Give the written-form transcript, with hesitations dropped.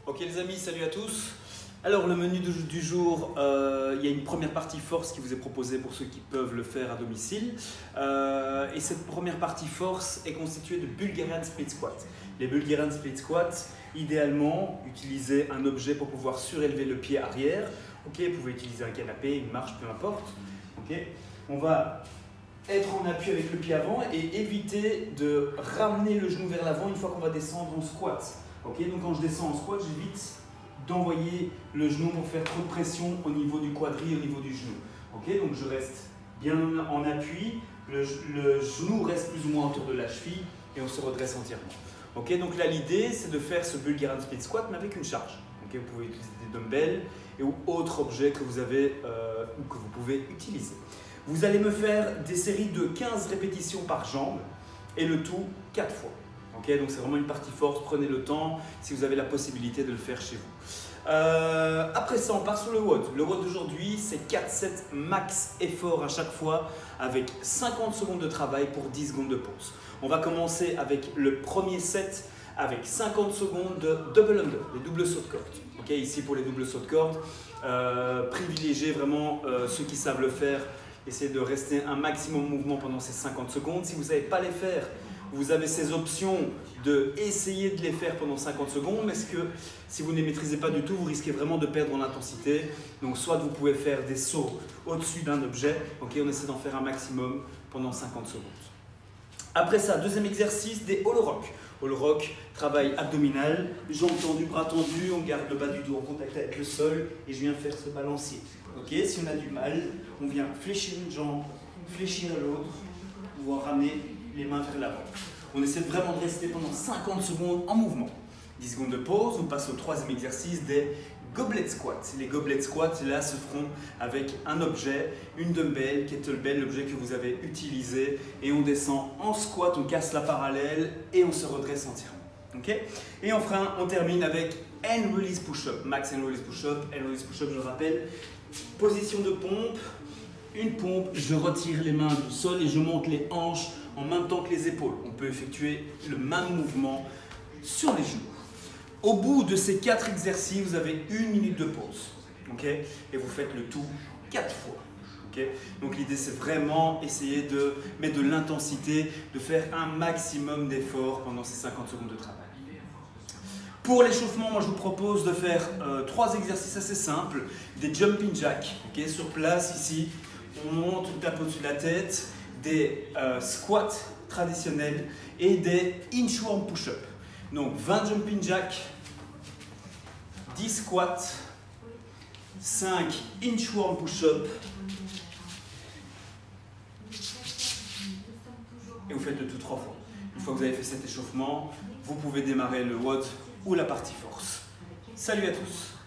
Ok les amis, salut à tous. Alors le menu du jour, il y a une première partie force qui vous est proposée pour ceux qui peuvent le faire à domicile. Et cette première partie force est constituée de Bulgarian Split Squat. Les Bulgarian Split Squat, idéalement, utilisez un objet pour pouvoir surélever le pied arrière. Ok, vous pouvez utiliser un canapé, une marche, peu importe. Ok, on va être en appui avec le pied avant et éviter de ramener le genou vers l'avant une fois qu'on va descendre en squat. Ok, donc quand je descends en squat, j'évite d'envoyer le genou pour faire trop de pression au niveau du quadri, au niveau du genou. Ok, donc je reste bien en appui, le genou reste plus ou moins autour de la cheville et on se redresse entièrement. Ok, donc là l'idée c'est de faire ce Bulgarian Split Squat mais avec une charge. Ok, vous pouvez utiliser des dumbbells et ou autres objets que vous avez ou que vous pouvez utiliser. Vous allez me faire des séries de 15 répétitions par jambe et le tout 4 fois. Okay, donc c'est vraiment une partie force, prenez le temps si vous avez la possibilité de le faire chez vous. Après ça, on part sur le WOD. Le WOD d'aujourd'hui, c'est 4 sets max effort à chaque fois avec 50 secondes de travail pour 10 secondes de pause. On va commencer avec le premier set avec 50 secondes de double under, les doubles sauts de corde. Okay, ici pour les doubles sauts de corde, privilégiez vraiment ceux qui savent le faire. Essayez de rester un maximum en mouvement pendant ces 50 secondes. Si vous ne savez pas les faire, vous avez ces options de essayer de les faire pendant 50 secondes, mais si vous ne les maîtrisez pas du tout, vous risquez vraiment de perdre en intensité. Donc soit vous pouvez faire des sauts au-dessus d'un objet, okay, on essaie d'en faire un maximum pendant 50 secondes. Après ça, deuxième exercice, des hollow rock. Hollow rock, travail abdominal, jambes tendues, bras tendus, on garde le bas du dos en contact avec le sol et je viens faire ce balancier. Okay, si on a du mal, on vient fléchir une jambe, fléchir l'autre, pouvoir ramener les mains vers l'avant. On essaie vraiment de rester pendant 50 secondes en mouvement. 10 secondes de pause, on passe au troisième exercice des goblet squats. Les goblet squats là se feront avec un objet, une dumbbell, kettlebell, l'objet que vous avez utilisé, et on descend en squat, on casse la parallèle et on se redresse entièrement. Okay, et enfin, on termine avec hand release push-up, max hand release push-up. Hand release push-up, je le rappelle, position de pompe, une pompe, je retire les mains du sol et je monte les hanches en même temps que les épaules. On peut effectuer le même mouvement sur les genoux. Au bout de ces 4 exercices, vous avez 1 minute de pause. Okay, et vous faites le tout 4 fois. Okay, donc l'idée c'est vraiment essayer de mettre de l'intensité, de faire un maximum d'efforts pendant ces 50 secondes de travail. Pour l'échauffement, moi je vous propose de faire 3 exercices assez simples. Des jumping jacks, okay, sur place ici, on monte, on tape au-dessus de la tête, des squats traditionnels et des inchworm push-up. Donc 20 jumping jacks, 10 squats, 5 inchworm push-up et vous faites le tout 3 fois. Une fois que vous avez fait cet échauffement, vous pouvez démarrer le WOD ou la partie force. Salut à tous!